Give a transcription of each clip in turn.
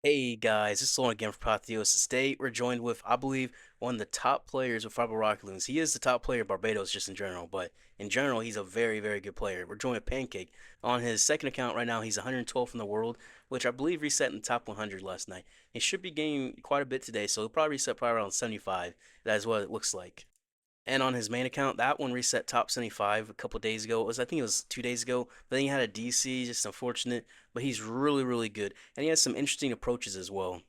Hey guys, this is Loon again for Pathos State. We're joined with, I believe, one of the top players with Fiber Rock Loons. He is the top player of Barbados just in general, but in general, he's a very, very good player. We're joined with Pancake. On his second account right now, he's 112th in the world, which I believe reset in the top 100 last night. He should be gaining quite a bit today, so he'll probably reset probably around 75. That is what it looks like. And on his main account, that one reset top 75 a couple days ago. I think it was 2 days ago. But then he had a DC, just unfortunate. But he's really, really good. And he has some interesting approaches as well.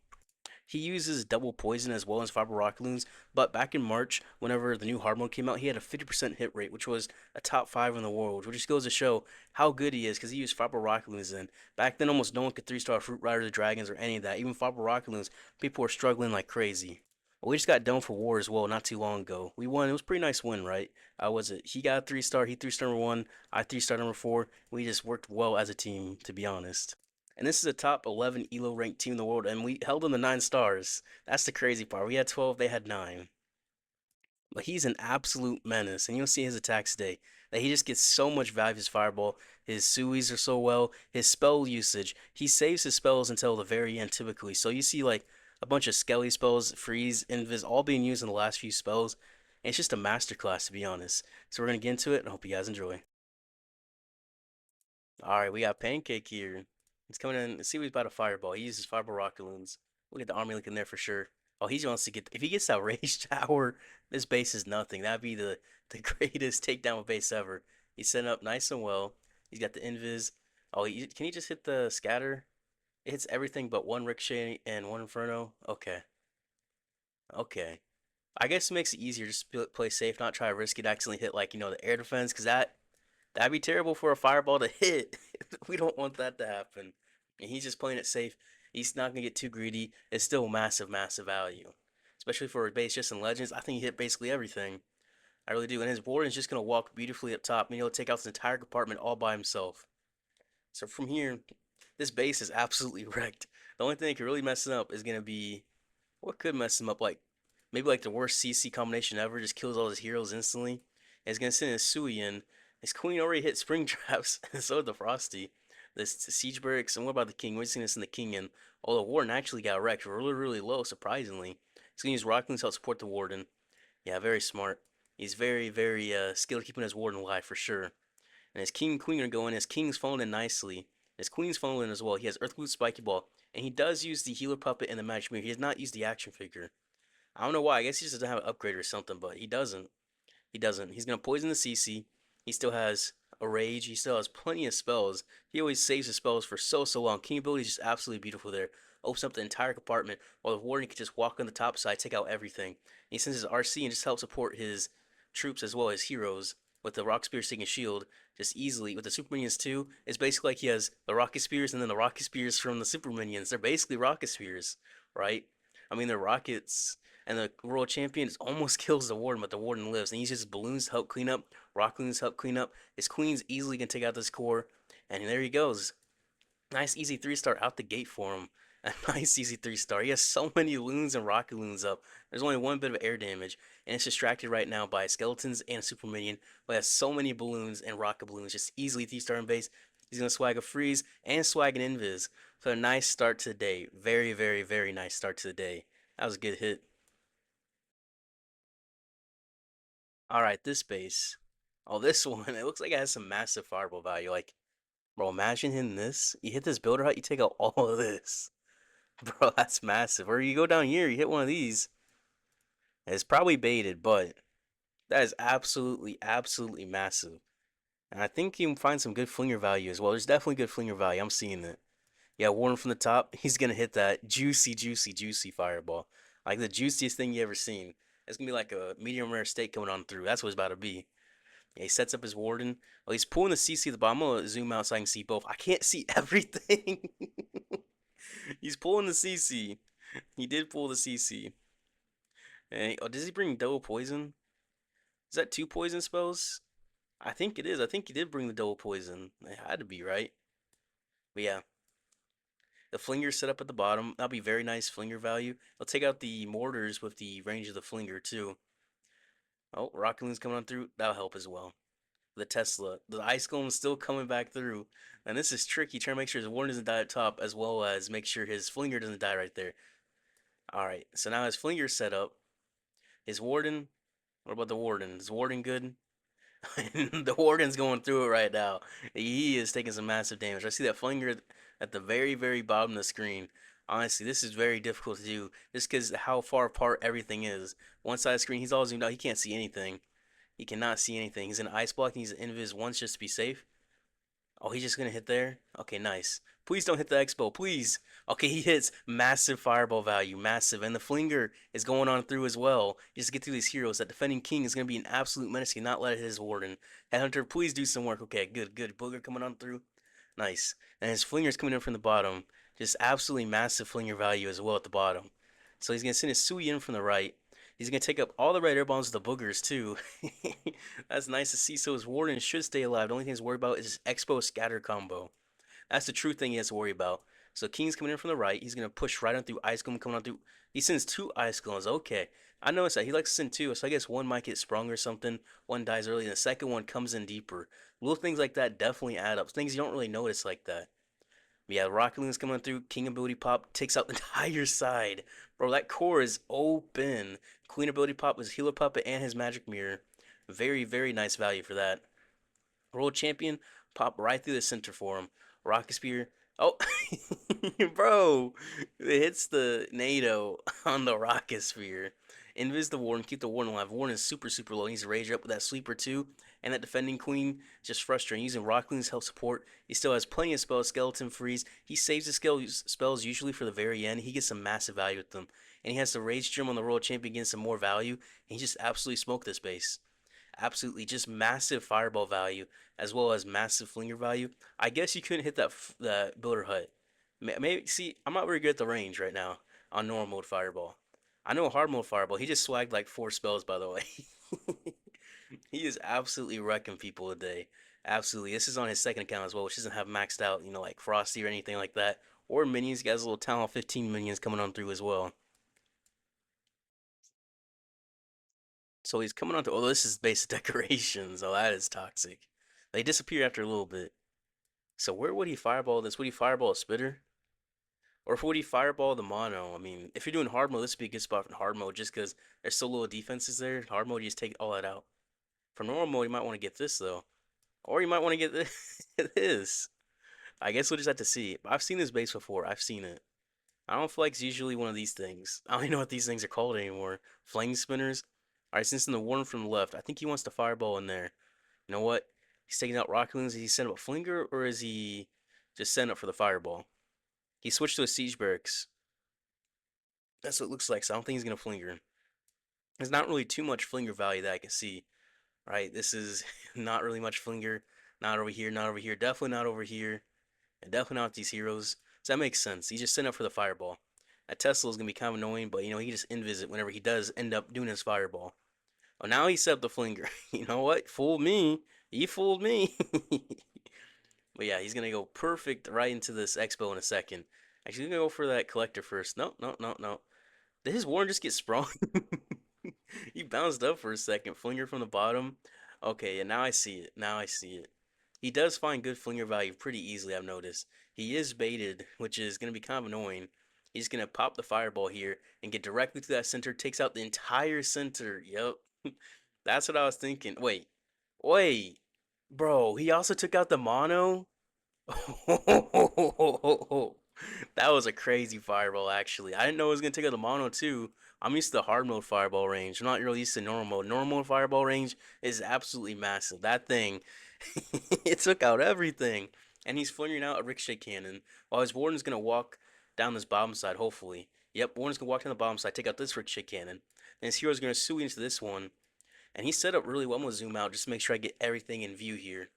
He uses double poison as well as fiber rock loons, but back in March, whenever the new hard mode came out, he had a 50% hit rate, which was a top 5 in the world, which just goes to show how good he is because he used fiber rock loons. And back then, almost no one could 3-star Fruit Riders, Dragons, or any of that. Even fiber rock loons, people were struggling like crazy. We just got done for war as well not too long ago. We won. It was a pretty nice win, right? I was it. He got a 3-star. He 3-star number one. I 3-star number four. We just worked well as a team, to be honest. And this is a top 11 ELO ranked team in the world, and we held them to 9 stars. That's the crazy part. We had 12, they had 9. But he's an absolute menace, and you'll see his attacks today. That he just gets so much value his fireball. His suis are so well. His spell usage, he saves his spells until the very end typically. So you see like a bunch of skelly spells, freeze, invis, all being used in the last few spells. And it's just a masterclass to be honest. So we're gonna get into it, and I hope you guys enjoy. All right, we got Pancake here. He's coming in. Let's see what he's about to fireball. He uses fireball rocket loons. We'll get the army link in there for sure. Oh, he wants to get. If he gets that rage tower, this base is nothing. That'd be the greatest takedown of base ever. He's setting up nice and well. He's got the invis. Oh, can he just hit the scatter? It hits everything but one ricochet and one inferno. Okay, okay. I guess it makes it easier just to play safe, not try to risk it, accidentally hit like the air defense, because that'd be terrible for a fireball to hit. We don't want that to happen. And he's just playing it safe. He's not gonna get too greedy. It's still massive, massive value, especially for a base just in Legends. I think he hit basically everything. I really do. And his warden is just gonna walk beautifully up top, and he'll take out this entire compartment all by himself. So from here, this base is absolutely wrecked. The only thing that could really mess it up is gonna be what could mess him up, like maybe like the worst CC combination ever, just kills all his heroes instantly. And he's gonna send his Sui in. His queen already hit spring traps, and so did the Frosty. This siege barracks, and what about the king? We're just gonna send the king in. Oh, the warden actually got wrecked really, really low, surprisingly. He's gonna use Rocklings to help support the warden. Yeah, very smart. He's very, very skilled keeping his warden alive for sure. And his king and queen are going. His king's falling in nicely. His queen's falling in as well. He has Earthboot Spiky Ball, and he does use the healer puppet and the magic mirror. He has not used the action figure. I don't know why. I guess he just doesn't have an upgrade or something, but he doesn't. He doesn't. He's gonna poison the CC. He still has a rage. He still has plenty of spells. He always saves his spells for so long. King ability is just absolutely beautiful there. Opens up the entire compartment while the warden can just walk on the top side, take out everything. He sends his RC and just helps support his troops as well as heroes with the rock spear sticking shield just easily. With the super minions too, it's basically like he has the rocket spears and then the rocket spears from the super minions. They're basically rocket spears, right? I mean, they're rockets, and the world champion almost kills the warden, but the warden lives. And he uses balloons to help clean up, rock loons to help clean up. His queens easily can take out this core, and there he goes. Nice easy 3-star out the gate for him. A nice easy 3-star. He has so many loons and rocket loons up. There's only one bit of air damage, and it's distracted right now by skeletons and a super minion. But has so many balloons and rocket balloons, just easily 3-star in base. He's gonna swag a freeze and swag an invis. So a nice start to the day. Very, very, very nice start to the day. That was a good hit. All right, this base. Oh, this one. It looks like it has some massive fireball value. Like, bro, imagine hitting this. You hit this builder hut, you take out all of this. Bro, that's massive. Or you go down here, you hit one of these. It's probably baited, but that is absolutely, absolutely massive. And I think you can find some good flinger value as well. There's definitely good flinger value. I'm seeing it. Yeah, Warren from the top. He's gonna hit that juicy, juicy, juicy fireball. Like the juiciest thing you ever seen. It's gonna be like a medium rare steak coming on through. That's what it's about to be. Yeah, he sets up his warden. Well, he's pulling the CC at the bottom. I'm gonna zoom out so I can see both. I can't see everything. He's pulling the CC. He did pull the CC. And oh, does he bring double poison? Is that 2 poison spells? I think it is. I think he did bring the double poison. It had to be, right? But yeah, the flinger set up at the bottom. That'll be very nice flinger value. I'll take out the mortars with the range of the flinger too. Oh, Rocket Loon's coming on through. That'll help as well. The Tesla. The Ice Golem's still coming back through. And this is tricky, trying to make sure his Warden doesn't die at top, as well as make sure his Flinger doesn't die right there. Alright, so now his Flinger's set up. His Warden, what about the Warden? Is Warden good? The Warden's going through it right now. He is taking some massive damage. I see that Flinger at the very, very bottom of the screen. Honestly, this is very difficult to do just because how far apart everything is. One side of the screen, he's all zoomed out. He can't see anything. He cannot see anything. He's in ice block and he's in invis once just to be safe. Oh, he's just gonna hit there? Okay, nice. Please don't hit the expo, please. Okay, he hits massive fireball value, massive. And the Flinger is going on through as well. Just get through these heroes. That defending king is gonna be an absolute menace. He cannot let it hit his Warden. Headhunter, please do some work. Okay, good, good. Booger coming on through. Nice. And his Flinger's coming in from the bottom. Just absolutely massive Flinger value as well at the bottom. So he's gonna send his Sui in from the right. He's gonna take up all the right air bombs with the boogers too. That's nice to see. So his Warden should stay alive. The only thing he's worried about is his Expo scatter combo. That's the true thing he has to worry about. So King's coming in from the right. He's gonna push right on through Ice Golem coming on through. He sends two Ice Golems. Okay. I noticed that he likes to send two, so I guess one might get sprung or something. One dies early, and the second one comes in deeper. Little things like that definitely add up. Things you don't really notice like that. Yeah, Rocket Loon's coming through. King Ability Pop takes out the entire side. Bro, that core is open. Queen Ability Pop is Healer Puppet and his Magic Mirror. Very, very nice value for that. World Champion, pop right through the center for him. Rocket Spear. Oh, bro. It hits the NATO on the Rocket Spear. Invis the Warden, keep the Warden alive. Warden is super, super low. He needs to rage up with that Sleeper too. And that Defending Queen, just frustrating. Using Rock Loon's help support. He still has plenty of spells. Skeleton Freeze. He saves his spells usually for the very end. He gets some massive value with them. And he has the Rage Gem on the World Champion, getting some more value. And he just absolutely smoked this base. Absolutely just massive fireball value as well as massive flinger value. I guess you couldn't hit that builder hut. Maybe see, I'm not very good at the range right now on normal mode fireball. I know hard mode fireball. He just swagged like 4 spells by the way. He is absolutely wrecking people today. Absolutely. This is on his second account as well, which doesn't have maxed out, like Frosty or anything like that. Or minions. He has a little Town Hall 15 minions coming on through as well. So he's coming on to, oh, this is basic decorations. Oh, that is toxic. They disappear after a little bit. So where would he fireball this? Would he fireball a spitter? Or would he fireball the mono? I mean, if you're doing hard mode, this would be a good spot for hard mode just because there's so little defenses there. Hard mode, you just take all that out. For normal mode, you might want to get this though. Or you might want to get this. I guess we'll just have to see. I've seen this base before. I've seen it. I don't feel like it's usually one of these things. I don't even know what these things are called anymore. Flame spinners. Alright, since in the one from the left, I think he wants to fireball in there. You know what? He's taking out rocket loons. Is he setting up a flinger or is he just setting up for the fireball? He switched to a siege barracks. That's what it looks like. So I don't think he's gonna flinger. There's not really too much flinger value that I can see. Right? This is not really much flinger. Not over here. Not over here. Definitely not over here. And definitely not with these heroes. So that makes sense. He's just setting up for the fireball. That Tesla is gonna be kind of annoying, but he just invis whenever he does end up doing his fireball. Oh, now he set up the flinger. You know what? Fooled me. He fooled me. But yeah, he's gonna go perfect right into this expo in a second. Actually, he's gonna go for that collector first. No, no, no, no. Did his Warren just get sprung? He bounced up for a second. Flinger from the bottom. Okay, and now I see it. Now I see it. He does find good flinger value pretty easily, I've noticed. He is baited, which is gonna be kind of annoying. He's gonna pop the fireball here and get directly to that center. Takes out the entire center. Yep. That's what I was thinking. Wait. Wait. Bro, he also took out the mono? That was a crazy fireball, actually. I didn't know it was gonna take out the mono too. I'm used to the hard mode fireball range. I'm not really used to normal mode. Normal mode fireball range is absolutely massive. That thing, it took out everything. And he's flinging out a ricochet cannon while his warden's gonna walk down this bottom side, hopefully. Yep, warden's gonna walk down the bottom side, take out this ricochet cannon. And his hero's gonna sue into this one. And he's set up really well. I'm gonna zoom out just to make sure I get everything in view here.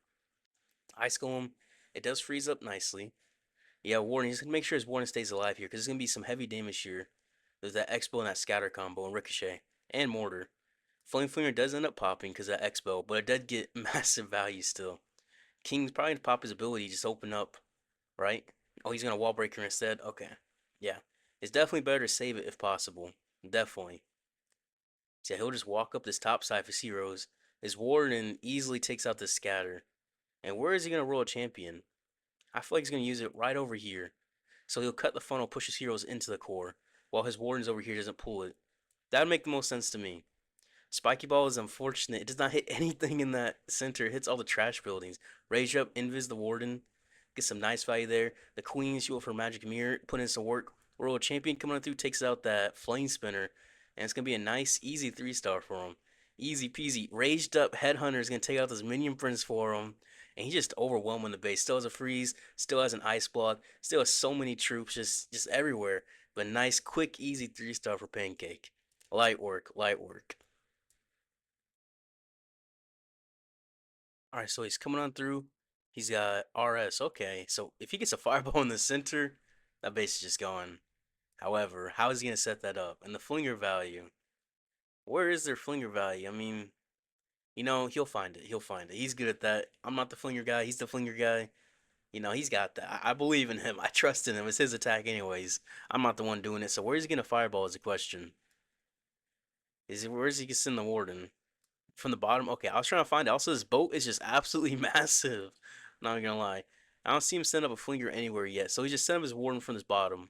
Ice Golem, it does freeze up nicely. Yeah, Warden, he's gonna make sure his Warden stays alive here because there's gonna be some heavy damage here. There's that Expo and that Scatter combo and Ricochet and Mortar. Flame Flinger does end up popping because of that Expo, but it did get massive value still. King's probably gonna pop his ability, just open up, right? Oh, he's gonna Wall Breaker instead? Okay. Yeah. It's definitely better to save it if possible. Definitely. So yeah, he'll just walk up this top side for heroes. His Warden easily takes out the scatter. And where is he gonna roll a champion? I feel like he's gonna use it right over here. So he'll cut the funnel, push his heroes into the core, while his Wardens over here doesn't pull it. That would make the most sense to me. Spiky Ball is unfortunate. It does not hit anything in that center. It hits all the trash buildings. Rage up, invis the Warden. Get some nice value there. The Queen, she went for Magic Mirror, put in some work. Royal Champion coming on through, takes out that Flame Spinner. And it's going to be a nice, easy 3-star for him. Easy peasy. Raged up Headhunter is going to take out this Minion Prince for him. And he's just overwhelming the base. Still has a freeze, still has an ice block, still has so many troops just everywhere. But nice, quick, easy 3-star for Pancake. Light work, light work. All right, so he's coming on through. He's got RS. Okay, so if he gets a fireball in the center, that base is just gone. However, how is he gonna set that up? And the flinger value. Where is their flinger value? I mean, he'll find it. He'll find it. He's good at that. I'm not the flinger guy. He's the flinger guy. He's got that. I believe in him. I trust in him. It's his attack, anyways. I'm not the one doing it. So where is he gonna fireball? Is the question. Where is he gonna send the warden? From the bottom. Okay, I was trying to find it. Also, this boat is just absolutely massive. Not gonna lie. I don't see him send up a flinger anywhere yet. So he just sent up his warden from this bottom.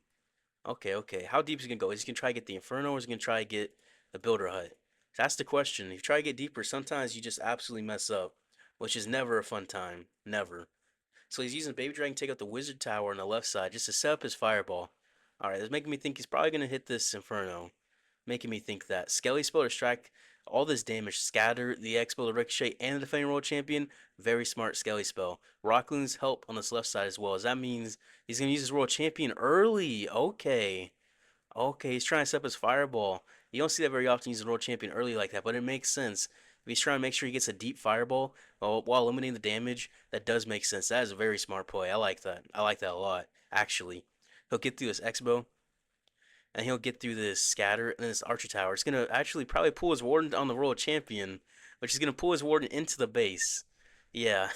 Okay, okay. How deep is he gonna go? Is he gonna try to get the Inferno or is he gonna try to get the Builder Hut? That's the question. If you try to get deeper, sometimes you just absolutely mess up, which is never a fun time. Never. So he's using Baby Dragon to take out the Wizard Tower on the left side just to set up his Fireball. Alright, that's making me think he's probably gonna hit this Inferno, making me think that Skelly spell to strike all this damage, scatter the Expo, the Ricochet, and the Defending World Champion. Very smart Skelly spell. Rock Loon's help on this left side as well, as that means he's gonna use his World Champion early. Okay, okay, he's trying to set up his Fireball. You don't see that very often. Use the World Champion early like that, but it makes sense. If he's trying to make sure he gets a deep Fireball while eliminating the damage, that does make sense. That is a very smart play. I like that. I like that a lot. Actually, he'll get through this Expo and he'll get through this scatter and then this archer tower. It's gonna actually probably pull his warden on the world champion, which is gonna pull his warden into the base. Yeah,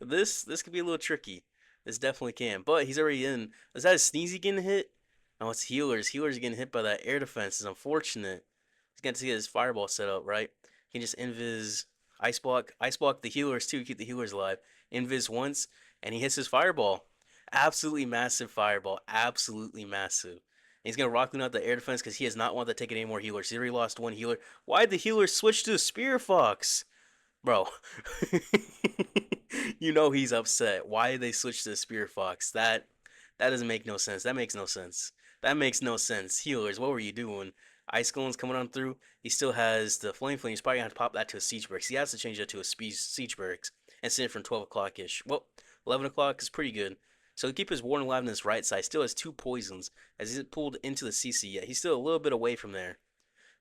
this could be a little tricky. This definitely can, but he's already in. Is that a sneezy getting hit? No, it's healers. Healers are getting hit by that air defense. It's unfortunate. He's gonna get his fireball set up right. He can just invis ice block the healers too. Keep the healers alive. Invis once, and he hits his fireball. Absolutely massive fireball. Absolutely massive. He's gonna rock Loon out the air defense because he has not wanted to take any more healers. He already lost one healer. Why'd the healer switch to the Spear Fox? Bro. He's upset. Why did they switch to the Spear Fox? That doesn't make no sense. That makes no sense. That makes no sense. Healers, what were you doing? Ice Golem's coming on through. He still has the Flame Flame. He's probably gonna have to pop that to a Siege Barracks. He has to change that to a Siege Barracks and send it from 12 o'clock ish. Well, 11 o'clock is pretty good. So he keep his Warden alive on his right side. Still has two poisons as he's pulled into the CC yet. He's still a little bit away from there.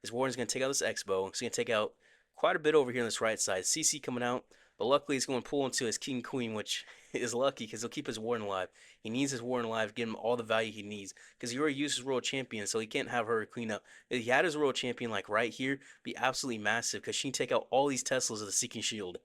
His Warden's going to take out this X-Bow. He's going to take out quite a bit over here on this right side. CC coming out, but luckily he's going to pull into his King Queen, which is lucky because he'll keep his Warden alive. He needs his Warden alive to give him all the value he needs because he already used his Royal Champion, so he can't have her clean up. If he had his Royal Champion like right here, be absolutely massive because she can take out all these Teslas of the Seeking Shield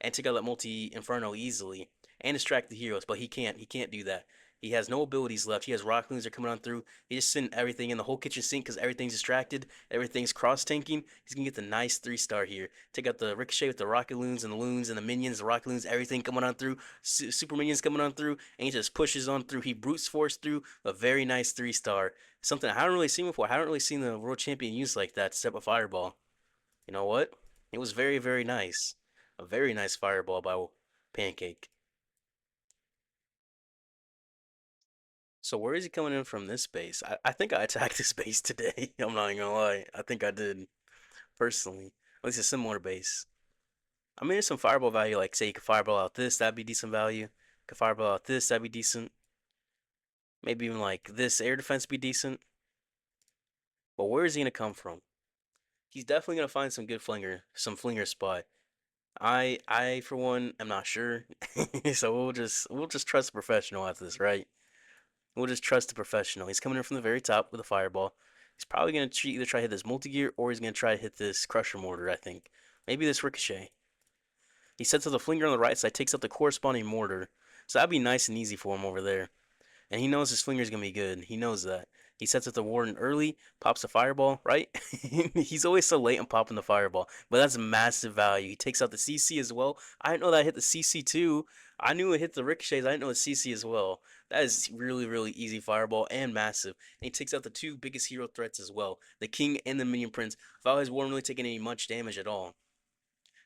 and take out that multi Inferno easily and distract the heroes, but he can't. He can't do that. He has no abilities left. He has rock loons that are coming on through. He just sent everything in the whole kitchen sink because everything's distracted. Everything's cross tanking. He's gonna get the nice 3-star here. Take out the ricochet with the rocket loons and the minions, the rocket loons, everything coming on through. Super minions coming on through, and he just pushes on through. He brutes force through a very nice 3-star. Something I haven't really seen before. I haven't really seen the world champion use like that to step a fireball. You know what? It was very, very nice. A very nice fireball by Pancake. So where is he coming in from this base? I think I attacked this base today. I'm not even gonna lie. I think I did, personally. At least a similar base. I mean, there's some fireball value, like say you could fireball out this, that'd be decent value. Could fireball out this, that'd be decent. Maybe even like this air defense be decent. But where is he gonna come from? He's definitely gonna find some good some flinger spot. I for one am not sure. So we'll just trust the professional after this, right? We'll just trust the professional. He's coming in from the very top with a fireball. He's probably going to either try to hit this multi-gear or he's going to try to hit this crusher mortar, I think. Maybe this ricochet. He sets up the flinger on the right side, takes up the corresponding mortar. So that'd be nice and easy for him over there. And he knows his flinger is going to be good. He knows that. He sets up the warden early, pops the fireball, right? He's always so late on popping the fireball, but that's massive value. He takes out the CC as well. I didn't know that hit the CC too. I knew it hit the ricochets. I didn't know the CC as well. That is really, really easy fireball and massive. And he takes out the two biggest hero threats as well, the king and the minion prince, without his warden really taking any much damage at all.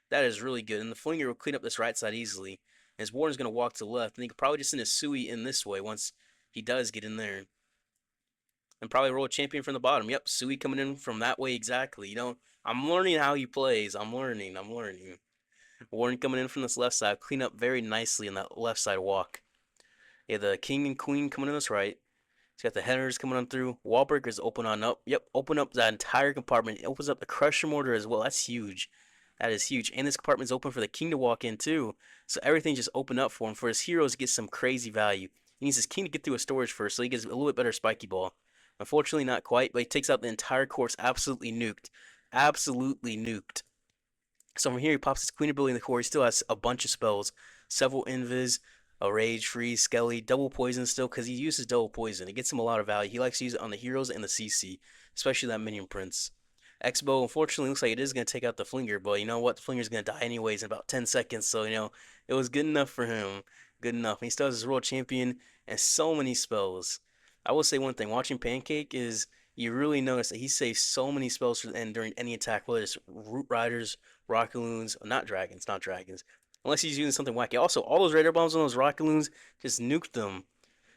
That is really good. And the flinger will clean up this right side easily. And his warden's going to walk to the left. And he could probably just send a Sui in this way once he does get in there. And probably roll a champion from the bottom. Yep, Sui coming in from that way exactly. I'm learning how he plays. I'm learning. Warren coming in from this left side. Clean up very nicely in that left side walk. Yeah, the king and queen coming in this right. He's got the headers coming on through. Wallbreakers open on up. Yep, open up that entire compartment. It opens up the crusher mortar as well. That's huge. That is huge. And this compartment's open for the king to walk in too. So everything just opened up for him. For his heroes to get some crazy value. He needs his king to get through a storage first so he gets a little bit better spiky ball. Unfortunately, not quite, but he takes out the entire course absolutely nuked. Absolutely nuked. So from here, he pops his queen ability in the core. He still has a bunch of spells, several invis, a rage, freeze, skelly, double poison still, because he uses double poison. It gets him a lot of value. He likes to use it on the heroes and the CC, especially that minion prince. X-Bow, unfortunately, looks like it is going to take out the Flinger, but you know what? The Flinger's going to die anyways in about 10 seconds, so, it was good enough for him. Good enough. He still has his World Champion and so many spells. I will say one thing, watching Pancake is you really notice that he saves so many spells for the end during any attack, whether it's Root Riders, Rocket Loons, not dragons. Unless he's using something wacky. Also, all those Raider Bombs on those Rocket Loons just nuked them.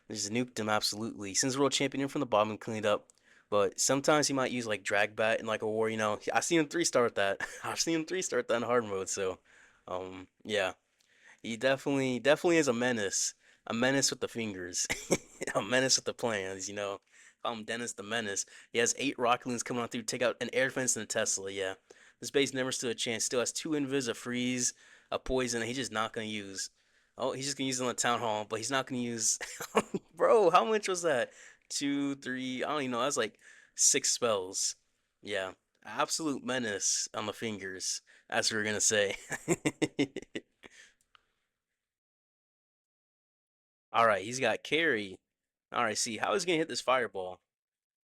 Just nuked them absolutely. Since World Champion in from the bottom and cleaned up. But sometimes he might use like drag bat in like a war. I've seen him 3-star that. I've seen him 3-star that in hard mode. So, yeah, he definitely is a menace. A menace with the fingers. A menace with the plans. Call him Dennis the Menace. He has 8 Rocket Loons coming on through to take out an air defense and a Tesla. Yeah, this base never stood a chance. Still has 2 invis, a freeze, a poison. He's just not gonna use. Oh, he's just gonna use it on the town hall, but he's not gonna use. Bro, how much was that? Two, three. I don't even know. That's like 6 spells. Yeah, absolute menace on the fingers. That's what we're gonna say. All right, he's got carry. All right, see how he's gonna hit this fireball.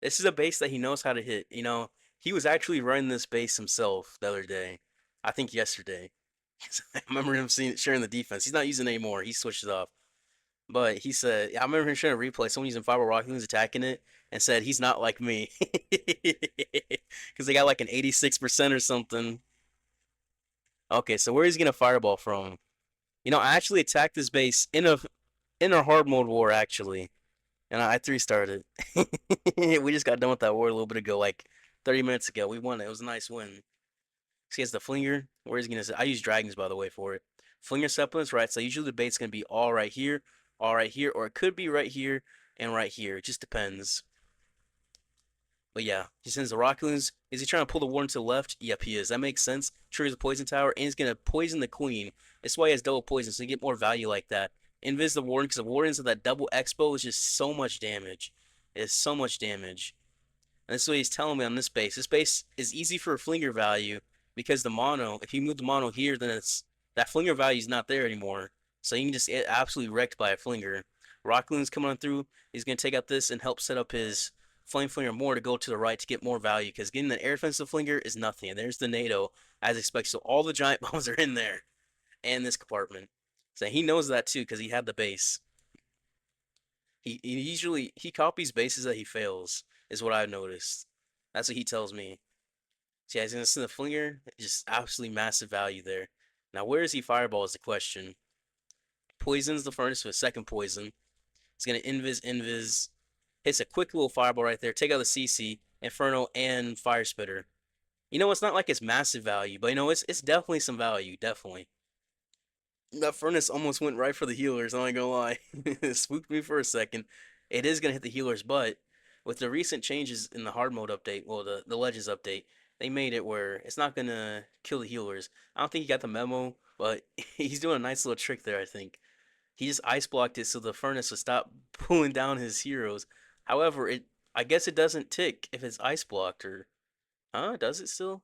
This is a base that he knows how to hit. He was actually running this base himself the other day. I think yesterday. I remember him sharing the defense. He's not using it anymore. He switched it off. But he said, I remember him sharing a replay. Someone using Fiber Rocket was attacking it and said he's not like me because they got like an 86% or something. Okay, so where is he gonna fireball from? I actually attacked this base in a hard mode war actually, and I 3-starred it. We just got done with that war a little bit ago, like 30 minutes ago. We won it. It was a nice win. So he has the Flinger. Where is he gonna? I use dragons by the way for it. Flinger supplements, right? So usually the bait's gonna be all right here, or it could be right here and right here. It just depends. But yeah, he sends the Rockloons. Is he trying to pull the warden to the left? Yep, he is. That makes sense. Triggers the poison tower, and he's gonna poison the queen. That's why he has double poison, so you get more value like that. Invis the warden, because the wardens of that double expo is just so much damage. It's so much damage. And this is what he's telling me on this base. This base is easy for a flinger value because the mono, if you move the mono here, then that flinger value is not there anymore. So you can just get absolutely wrecked by a flinger. Rockloon's coming on through. He's going to take out this and help set up his flame flinger more to go to the right to get more value because getting the air defensive flinger is nothing. And there's the NATO as expected. So all the giant bombs are in there and this compartment. So he knows that too because he had the base. He usually he copies bases that he fails is what I've noticed. That's what he tells me. So yeah, he's gonna send the flinger. Just absolutely massive value there. Now where is he fireball is the question. Poisons the furnace with a second poison. He's gonna invis. Hits a quick little fireball right there. Take out the CC, Inferno, and Fire Spitter. It's not like it's massive value, but it's definitely some value, definitely. That furnace almost went right for the healers, I'm not gonna lie. It spooked me for a second. It is gonna hit the healers, but with the recent changes in the hard mode update, well the Legends update, they made it where it's not gonna kill the healers. I don't think he got the memo, but he's doing a nice little trick there, I think. He just ice blocked it so the furnace would stop pulling down his heroes. However, I guess it doesn't tick if it's ice blocked or does it still?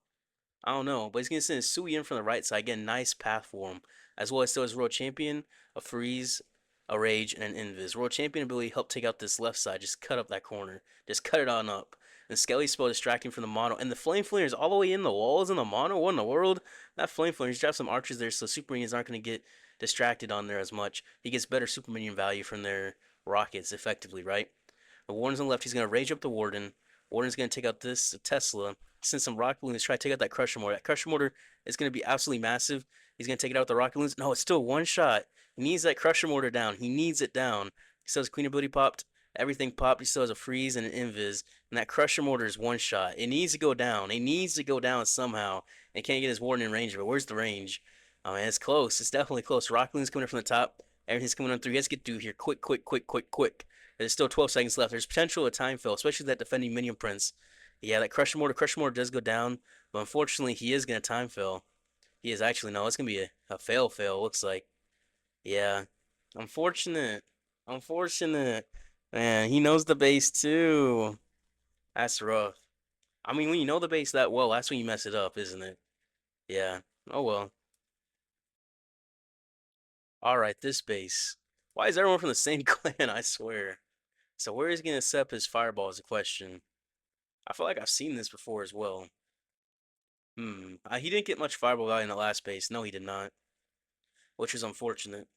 I don't know, but he's gonna send Sui in from the right side. Again, nice path for him. As well as still his world champion, a freeze. a rage, and an invis. World champion ability help take out this left side. Just cut up that corner. Just cut it on up. And Skelly spell distracting from the mono. And the flame flanger is all the way in the walls in the mono. What in the world? That flame flanger. He's dropped some archers there, so super minions aren't going to get distracted on there as much. He gets better super minion value from their rockets effectively, right? The Warden's on the left. He's going to rage up the Warden. Warden's going to take out this Tesla. Send some rocket balloons. Try to take out that Crusher Mortar. That Crusher Mortar is going to be absolutely massive. He's going to take it out with the rocket balloons. No, it's still one shot. He needs that Crusher Mortar down. He needs it down. He still has Queen Ability popped. Everything popped. He still has a freeze and an invis. And that Crusher Mortar is one shot. It needs to go down. It needs to go down somehow. And can't get his Warden in range. But where's the range? Oh man, it's close. It's definitely close. Rocket balloons coming in from the top. Everything's coming on through. He has to get through here. Quick, quick, quick, quick, quick. There's still 12 seconds left. There's potential of time fill, especially that defending Minion Prince. Yeah, that Crusher Mortar does go down, but unfortunately he is going to time fill. He is actually, no, it's going to be a fail, looks like. Yeah, unfortunate. Unfortunate. Man, he knows the base too. That's rough. I mean, when you know the base that well, that's when you mess it up, isn't it? Yeah. Oh well. Alright, this base. Why is everyone from the same clan, I swear? So where is he going to set up his fireball is the question. I feel like I've seen this before as well. He didn't get much fireball value in the last base. No, he did not, which is unfortunate.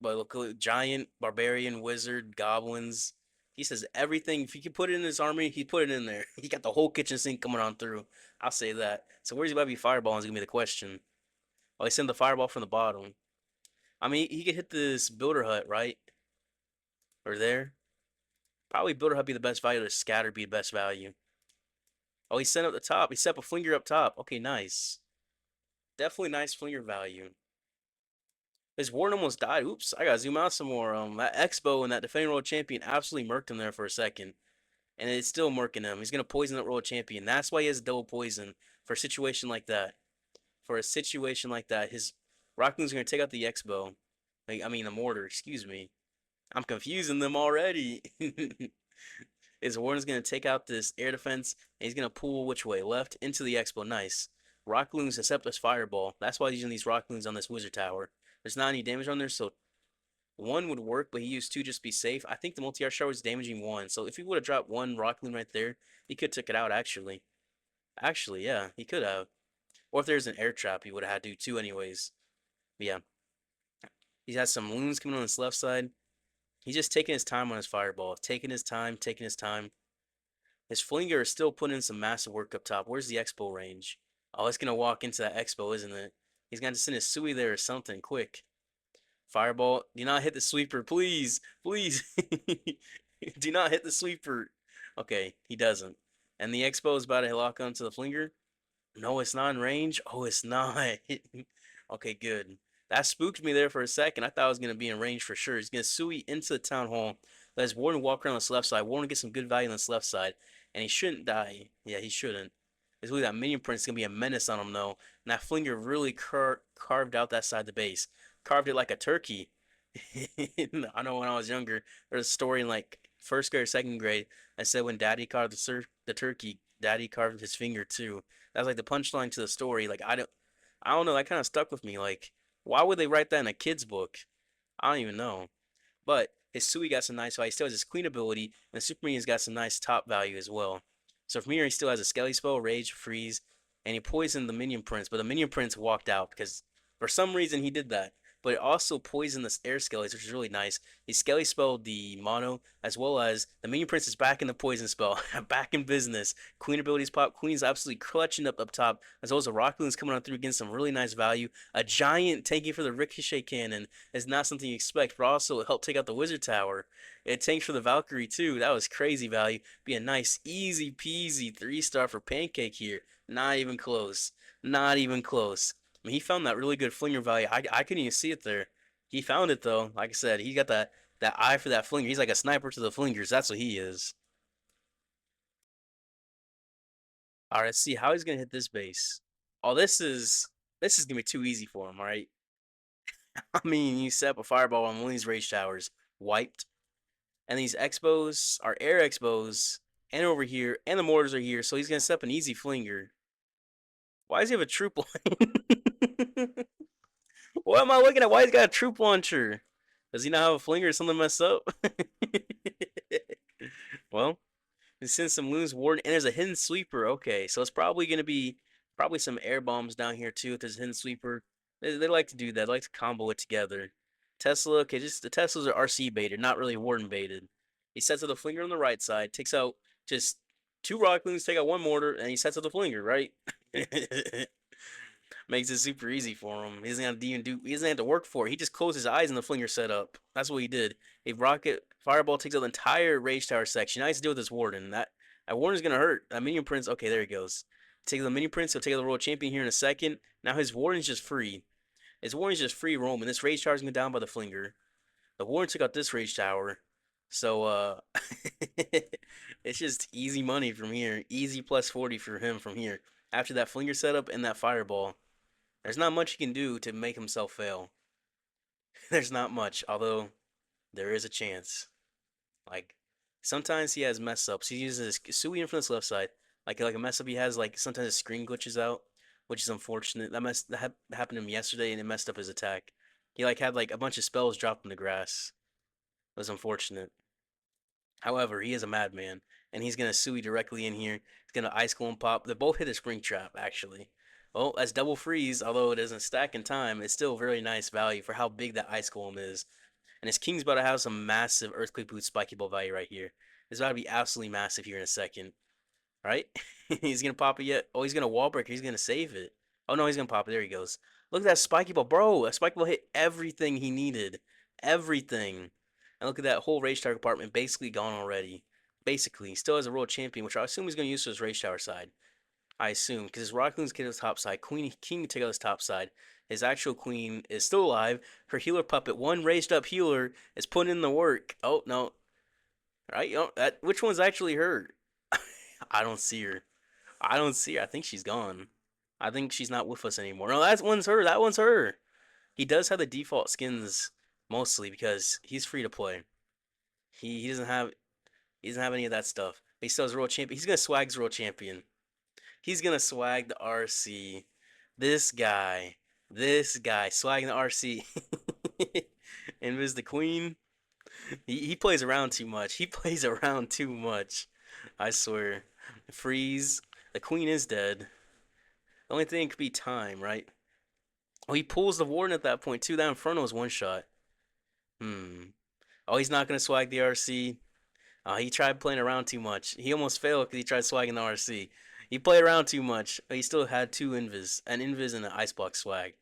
But look, giant, barbarian, wizard, goblins. He says everything. If he could put it in his army, he put it in there. He got the whole kitchen sink coming on through. I'll say that. So where's he about to be fireballing is gonna be the question. Oh, he sent the fireball from the bottom. I mean, he could hit this builder hut, right? Or there. Probably builder hut be the best value. Or scatter be the best value. Oh, he sent up the top. He set up a flinger up top. Okay, nice. Definitely nice flinger value. His Warden almost died. Oops, I gotta zoom out some more. That Expo and that defending world champion absolutely murked him there for a second. And it's still murking him. He's gonna poison that world champion. That's why he has double poison for a situation like that. For a situation like that, his Rockloon's gonna take out the Expo. Like, I mean the mortar, excuse me. I'm confusing them already. His Warden's gonna take out this air defense, and he's gonna pull which way? Left into the Expo. Nice. Rock Loon's Deceptus Fireball. That's why he's using these Rock Loons on this Wizard Tower. There's not any damage on there, so one would work, but he used two just to be safe. I think the multi-arc shower was damaging one, so if he would have dropped one Rock Loon right there, he could have took it out actually. Actually, yeah, he could have. Or if there's an air trap, he would have had to too anyways. But yeah, he has some Loons coming on his left side. He's just taking his time on his fireball. Taking his time, taking his time. His Flinger is still putting in some massive work up top. Where's the Expo range? Oh, it's gonna walk into that Expo, isn't it? He's gonna send his Sui there or something, quick. Fireball, do not hit the sweeper, please, please. Do not hit the sweeper. Okay, he doesn't. And the Expo is about to lock onto the Flinger. No, it's not in range. Oh, it's not. Okay, good. That spooked me there for a second. I thought I was going to be in range for sure. He's going to Sui into the town hall. Let his Warden walk around this left side. Warden get some good value on this left side. And he shouldn't die. Yeah, he shouldn't. It's really that Minion Prince is going to be a menace on him, though. And that Flinger really carved out that side of the base. Carved it like a turkey. I know when I was younger, there was a story in like first grade or second grade. I said when Daddy carved the turkey, Daddy carved his finger too. That's like the punchline to the story. Like I don't know. That kind of stuck with me. Like, why would they write that in a kid's book? I don't even know. But his Sui got some nice value. He still has his Queen ability, and the Super Minion's got some nice top value as well. So for me, he still has a Skelly Spell, Rage, Freeze, and he poisoned the Minion Prince. But the Minion Prince walked out because for some reason he did that. But it also poisoned the air skellies, which is really nice. He skelly spelled the mono, as well as the Minion Prince is back in the poison spell, back in business. Queen abilities pop. Queen's absolutely clutching up top, as well as the Rock Loon's coming on through against some really nice value. A giant tanking for the Ricochet Cannon is not something you expect, but also it helped take out the Wizard Tower. It tanked for the Valkyrie too. That was crazy value. Be a nice, easy peasy 3-star for Pancake here. Not even close. Not even close. I mean, he found that really good flinger value. I couldn't even see it there. He found it though. Like I said, he got that eye for that flinger. He's like a sniper to the flingers. That's what he is. All right, let's see how he's gonna hit this base. Oh, this is gonna be too easy for him. All right. I mean, you set up a fireball on one of these rage towers, wiped, and these expos are air expos, and over here, and the mortars are here. So he's gonna set up an easy flinger. Why does he have a troop line? What am I looking at? Why he's got a troop launcher? Does he not have a flinger or something messed up? Well, we send some loons warden, and there's a hidden sweeper. Okay, so it's probably gonna be probably some air bombs down here too. If there's a hidden sweeper, they like to do that. They like to combo it together. Tesla, okay, just the Teslas are RC baited, not really warden baited. He sets up the flinger on the right side, takes out just two rock loons, take out one mortar, and he sets up the flinger, right? Makes it super easy for him. He doesn't have to even do. He doesn't have to work for it. He just closed his eyes and the flinger set up. That's what he did. A rocket fireball takes out the entire rage tower section. Now he has to deal with this warden. That warden's gonna hurt. That minion prince. Okay, there he goes. Take the minion prince. He'll take out the world champion here in a second. Now his warden's just free. His warden's just free roaming. This rage tower's gonna go down by the flinger. The warden took out this rage tower. So it's just easy money from here. Easy plus 40 for him from here. After that flinger setup and that fireball. There's not much he can do to make himself fail. There's not much, although there is a chance. Like sometimes he has mess ups. He uses his Sui from this left side. Like a mess up he has like sometimes his screen glitches out, which is unfortunate. That happened to him yesterday and it messed up his attack. He like had like a bunch of spells dropped in the grass. It was unfortunate. However, he is a madman, and he's gonna Sui directly in here. He's gonna Ice Golem pop. They both hit a Spring Trap, actually. Well, that's double freeze, although it doesn't stack in time. It's still very nice value for how big that Ice Golem is. And his King's about to have some massive Earthquake Boot Spiky Ball value right here. It's about to be absolutely massive here in a second. Right? He's gonna pop it yet. Oh, he's gonna wall break. He's gonna save it. Oh no, he's gonna pop it. There he goes. Look at that spiky ball, bro. That spiky ball hit everything he needed. Everything. And look at that whole rage tower compartment basically gone already. Basically, he still has a world champion, which I assume he's gonna use for his rage tower side. I assume, because his Rock Loon's get his top side. King can take out his top side. His actual queen is still alive. Her healer puppet, one raised up healer, is putting in the work. Oh no. Right? You know, which one's actually her? I don't see her. I don't see her. I think she's gone. I think she's not with us anymore. No, that one's her. That one's her. He does have the default skins mostly because he's free to play. He doesn't have any of that stuff. But he still has world champion. He's gonna swag his world champion. He's gonna swag the RC. This guy. This guy swagging the RC. And Viz the Queen. He plays around too much. He plays around too much. I swear. Freeze. The Queen is dead. The only thing could be time, right? Oh, he pulls the Warden at that point too. That Inferno is one shot. Hmm. Oh, he's not gonna swag the RC. He tried playing around too much. He almost failed because he tried swagging the RC. He played around too much. But he still had two Invis, an Invis and an Iceblock swag.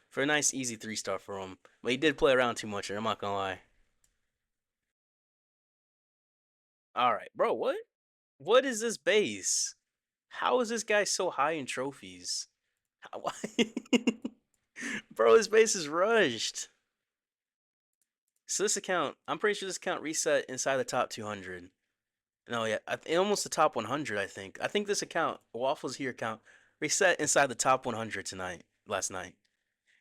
For a nice easy 3-star for him. But he did play around too much, I'm not gonna lie. Alright, bro, what? What is this base? How is this guy so high in trophies? How, bro, his base is rushed. So this account, I'm pretty sure this account reset inside the top 200. No, yeah, almost the top 100, I think. I think this account, Waffles Here account, reset inside the top 100 last night.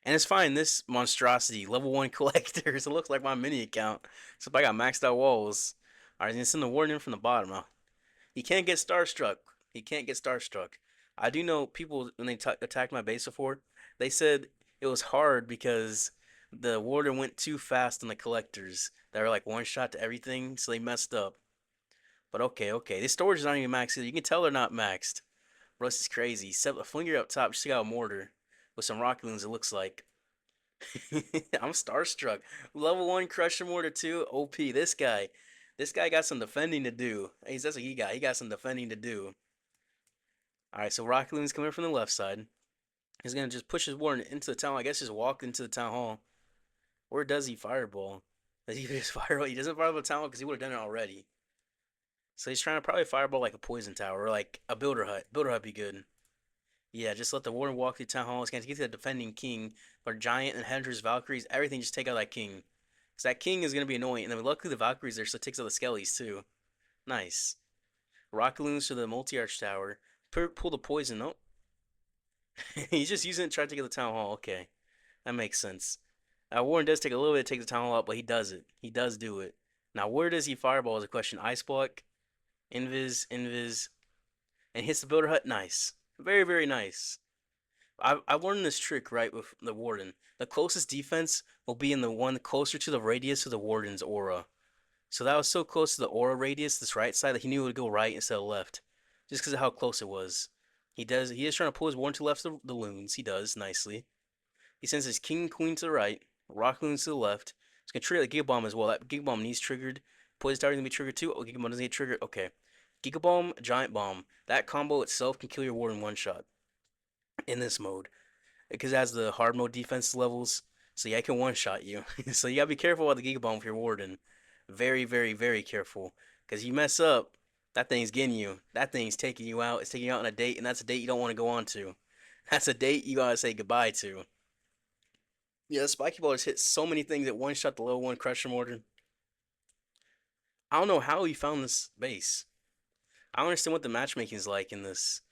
And it's fine, this monstrosity, level 1 collectors, it looks like my mini account. Except I got maxed out walls. Alright, and send the warden in from the bottom. Now. He can't get starstruck. He can't get starstruck. I do know people, when they attacked my base before, they said it was hard because the warden went too fast on the collectors. They were like one shot to everything, so they messed up. But okay. This storage is not even maxed either. You can tell they're not maxed. Bro, this is crazy. Set a flinger up top, just got a mortar with some rocket loons, it looks like. I'm starstruck. Level 1 Crusher Mortar 2, OP. This guy. This guy got some defending to do. That's what he got. He got some defending to do. Alright, so Rocket Loon's coming from the left side. He's gonna just push his warden into the town. I guess just walk into the town hall. Or does he fireball? Does he just fireball? He doesn't fireball the town hall because he would have done it already. So he's trying to probably fireball like a poison tower or like a builder hut. Builder hut be good. Yeah, just let the warden walk through town hall. He's gonna get to the defending king. Or giant and Hender's Valkyries, everything just take out that king. Because that king is gonna be annoying. And then luckily the Valkyries there, so it takes out the skellies too. Nice. Rocket Loons to the multi-arch tower. Pull the poison. Nope. He's just using it to try to get the town hall. Okay. That makes sense. Warren does take a little bit to take the town hall out, but he does it. He does do it. Now, where does he fireball is a question. Ice block, Invis, and hits the builder hut. Nice. Very, very nice. I've learned this trick right with the warden. The closest defense will be in the one closer to the radius of the warden's aura. So that was so close to the aura radius, this right side, that he knew it would go right instead of left, just because of how close it was. He is trying to pull his warden to the left of the loons. He does nicely. He sends his king and queen to the right, rock loons to the left. He's gonna trigger the Giga Bomb as well. That Giga Bomb needs triggered. Poison Star gonna be triggered too. Oh, Giga Bomb doesn't get triggered. Okay. Giga Bomb, Giant Bomb. That combo itself can kill your warden one shot in this mode because it has the hard mode defense levels. So yeah, it can one shot you. So you gotta be careful about the Giga Bomb with your warden. Very, very, very careful. Because you mess up, that thing's getting you. That thing's taking you out. It's taking you out on a date, and that's a date you don't want to go on to. That's a date you gotta say goodbye to. Yeah, the spiky ball just hit so many things at one shot the level one Crusher Mortar. I don't know how he found this base. I don't understand what the matchmaking is like in this.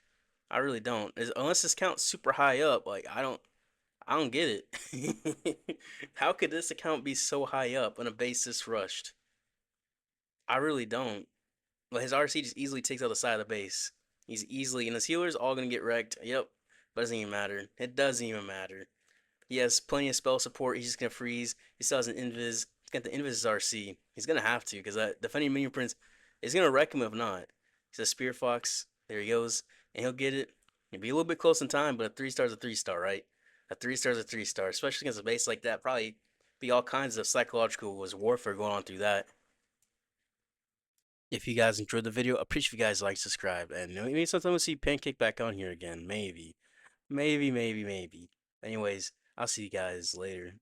I really don't. Unless this account's super high up, like I don't get it. How could this account be so high up on a base this rushed? I really don't. But his RC just easily takes out the side of the base. He's easily, and his healer's all gonna get wrecked. Yep, doesn't even matter. It doesn't even matter. He has plenty of spell support. He's just gonna freeze. He still has an invis. He's got the invis RC. He's gonna have to because that defending minion prince is gonna wreck him if not. He's a spear fox. There he goes, and he'll get it. He'll be a little bit close in time, but a 3 star is a 3 star, right? A 3 star is a 3 star, especially against a base like that. Probably be all kinds of psychological was warfare going on through that. If you guys enjoyed the video, appreciate if you guys like, subscribe, and maybe sometime we'll see Pancake back on here again. Maybe, maybe. Anyways, I'll see you guys later.